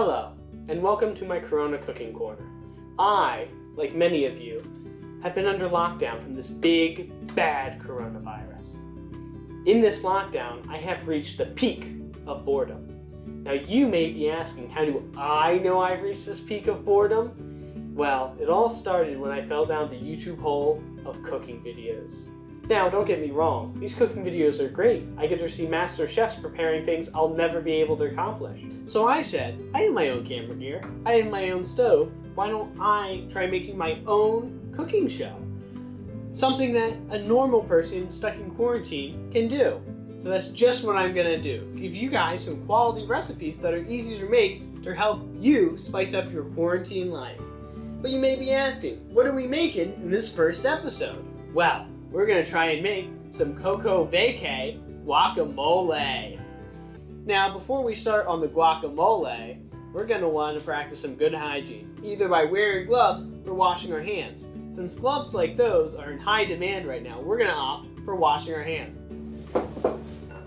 Hello, and welcome to my Corona Cooking Corner. I, like many of you, have been under lockdown from this big, bad coronavirus. In this lockdown, I have reached the peak of boredom. Now you may be asking, how do I know I've reached this peak of boredom? Well, it all started when I fell down the YouTube hole of cooking videos. Now, don't get me wrong, these cooking videos are great. I get to see master chefs preparing things I'll never be able to accomplish. So I said, I have my own camera gear, I have my own stove, why don't I try making my own cooking show? Something that a normal person stuck in quarantine can do. So that's just what I'm gonna do. Give you guys some quality recipes that are easy to make to help you spice up your quarantine life. But you may be asking, what are we making in this first episode? Well, we're gonna try and make some CoCo Vay Kay Guacamolay. Now, before we start on the guacamole, we're gonna want to practice some good hygiene, either by wearing gloves or washing our hands. Since gloves like those are in high demand right now, we're gonna opt for washing our hands.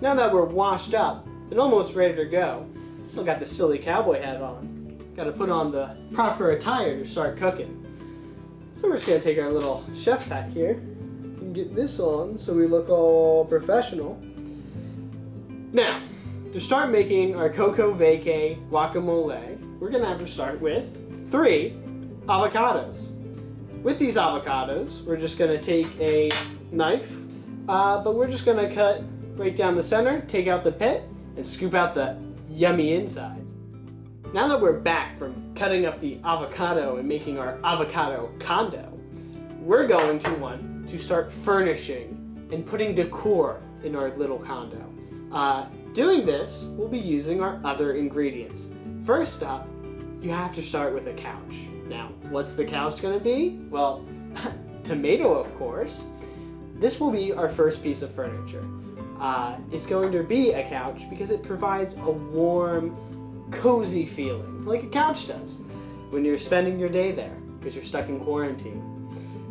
Now that we're washed up and almost ready to go, still got the silly cowboy hat on. Gotta put on the proper attire to start cooking. So we're just gonna take our little chef's hat here and get this on so we look all professional. Now, to start making our CoCo Vay Kay Guacamolay, we're gonna have to start with 3 avocados. With these avocados, we're just gonna take a knife, but we're just gonna cut right down the center, take out the pit, and scoop out the yummy insides. Now that we're back from cutting up the avocado and making our avocado condo, we're going to want to start furnishing and putting decor in our little condo. Doing this, we'll be using our other ingredients. First up, you have to start with a couch. Now, what's the couch gonna be? Well, tomato, of course. This will be our first piece of furniture. It's going to be a couch because it provides a warm, cozy feeling, like a couch does when you're spending your day there because you're stuck in quarantine.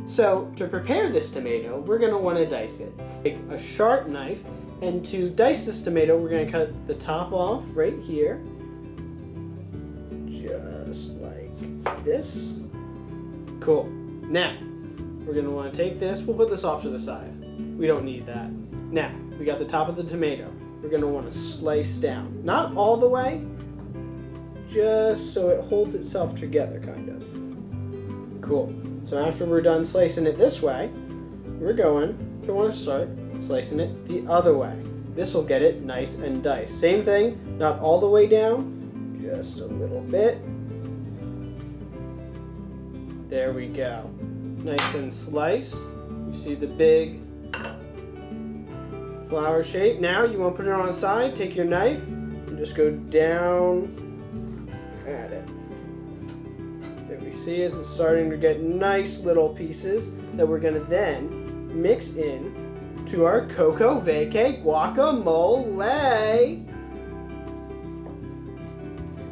So, to prepare this tomato, we're gonna wanna dice it. Take a sharp knife, and to dice this tomato, we're going to cut the top off right here. Just like this. Cool. Now, we're going to want to take this. We'll put this off to the side. We don't need that. Now, we got the top of the tomato. We're going to want to slice down. Not all the way, just so it holds itself together, kind of. Cool. So after we're done slicing it this way, we're going to want to start slicing it the other way. This will get it nice and diced. Same thing, not all the way down, just a little bit. There we go. Nice and sliced. You see the big flower shape. Now you want to put it on the side, take your knife, and just go down at it. There we see as it's starting to get nice little pieces that we're going to then mix in to our CoCo Vay Kay Guacamolay.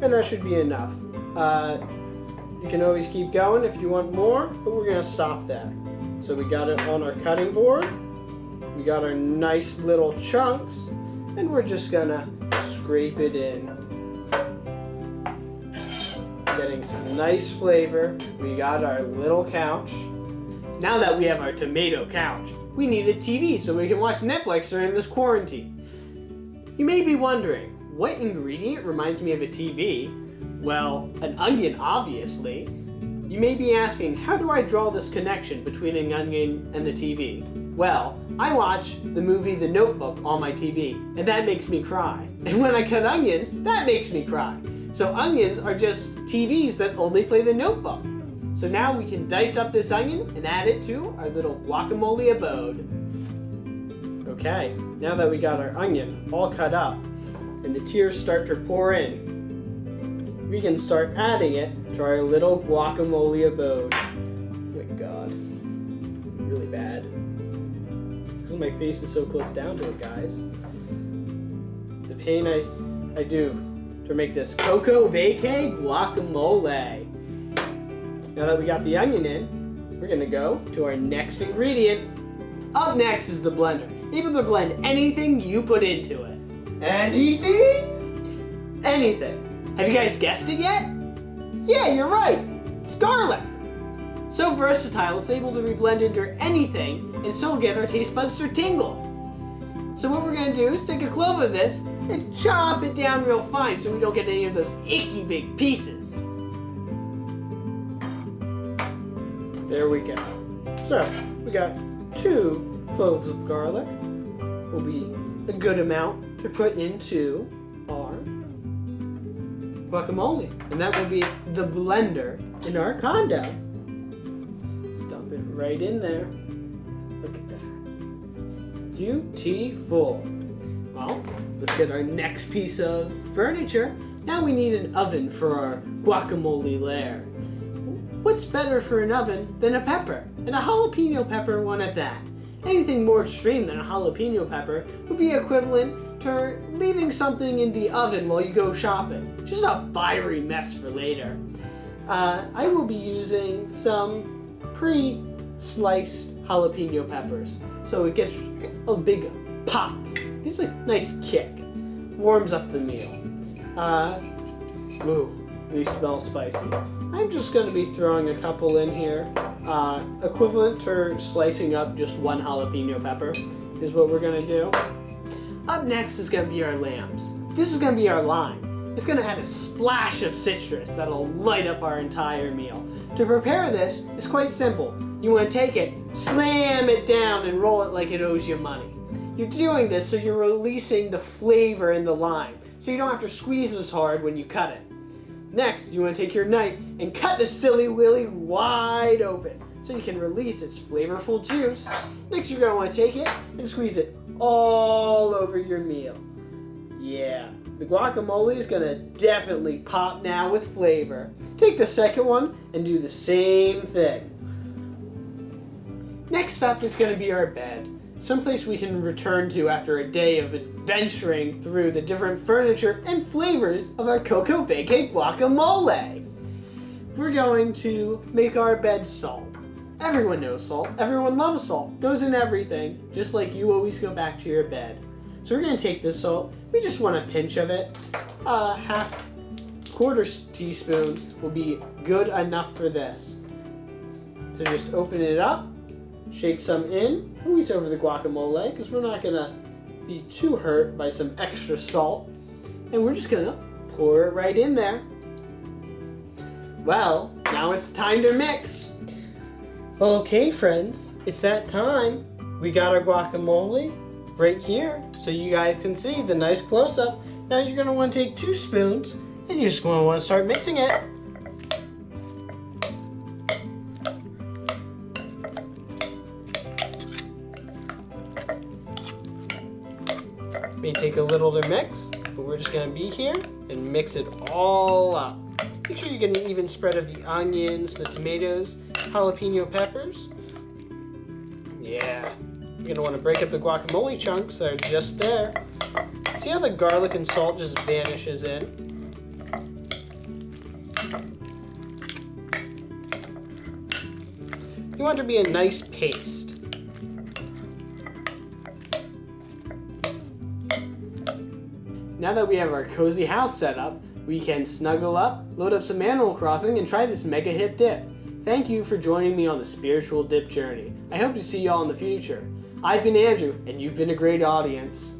And that should be enough. You can always keep going if you want more, but we're gonna stop there. So we got it on our cutting board. We got our nice little chunks, and we're just gonna scrape it in. Getting some nice flavor. We got our little couch. Now that we have our tomato couch, we need a TV so we can watch Netflix during this quarantine. You may be wondering, what ingredient reminds me of a TV? Well, an onion, obviously. You may be asking, how do I draw this connection between an onion and a TV? Well, I watch the movie The Notebook on my TV, and that makes me cry. And when I cut onions, that makes me cry. So onions are just TVs that only play The Notebook. So now we can dice up this onion and add it to our little guacamole abode. Okay, now that we got our onion all cut up and the tears start to pour in, we can start adding it to our little guacamole abode. Oh my god, really bad. Because my face is so close down to it, guys. The pain I do to make this CoCo Vay Kay Guacamolay. Now that we got the onion in, we're gonna go to our next ingredient. Up next is the blender. Able to blend anything you put into it. Anything? Anything. Have you guys guessed it yet? Yeah, you're right. It's garlic. So versatile, it's able to be blended into anything and still get our taste buds to tingle. So what we're gonna do is take a clove of this and chop it down real fine so we don't get any of those icky big pieces. There we go. So we got 2 cloves of garlic. Will be a good amount to put into our guacamole. And that will be the blender in our condo. Let's dump it right in there. Look at that. Beautiful. Well, let's get our next piece of furniture. Now we need an oven for our guacamole lair. What's better for an oven than a pepper? And a jalapeno pepper one at that. Anything more extreme than a jalapeno pepper would be equivalent to leaving something in the oven while you go shopping. Just a fiery mess for later. I will be using some pre-sliced jalapeno peppers. So it gets a big pop. Gives a nice kick. Warms up the meal. Ooh, these smell spicy. I'm just going to be throwing a couple in here. Equivalent to slicing up just 1 jalapeno pepper is what we're going to do. Up next is going to be our lambs. This is going to be our lime. It's going to add a splash of citrus that'll light up our entire meal. To prepare this, it's quite simple. You want to take it, slam it down, and roll it like it owes you money. You're doing this so you're releasing the flavor in the lime, so you don't have to squeeze as hard when you cut it. Next, you want to take your knife and cut the silly willy wide open so you can release its flavorful juice. Next, you're going to want to take it and squeeze it all over your meal. Yeah, the guacamole is going to definitely pop now with flavor. Take the second one and do the same thing. Next up is going to be our bed. Someplace we can return to after a day of adventuring through the different furniture and flavors of our CoCo Vay Kay Guacamolay. We're going to make our bed salt. Everyone knows salt. Everyone loves salt. Goes in everything, just like you always go back to your bed. So we're going to take this salt. We just want a pinch of it. Quarter teaspoon will be good enough for this. So just open it up. Shake some in, always over the guacamole, because we're not going to be too hurt by some extra salt. And we're just going to pour it right in there. Well, now it's time to mix. Well, okay, friends, it's that time. We got our guacamole right here, so you guys can see the nice close-up. Now you're going to want to take 2 spoons, and you're just going to want to start mixing it. May take a little to mix, but we're just going to be here and mix it all up. Make sure you get an even spread of the onions, the tomatoes, jalapeno peppers. Yeah, you're going to want to break up the guacamole chunks that are just there. See how the garlic and salt just vanishes in? You want it to be a nice paste. Now that we have our cozy house set up, we can snuggle up, load up some Animal Crossing, and try this mega hit dip. Thank you for joining me on the spiritual dip journey. I hope to see y'all in the future. I've been Andrew, and you've been a great audience.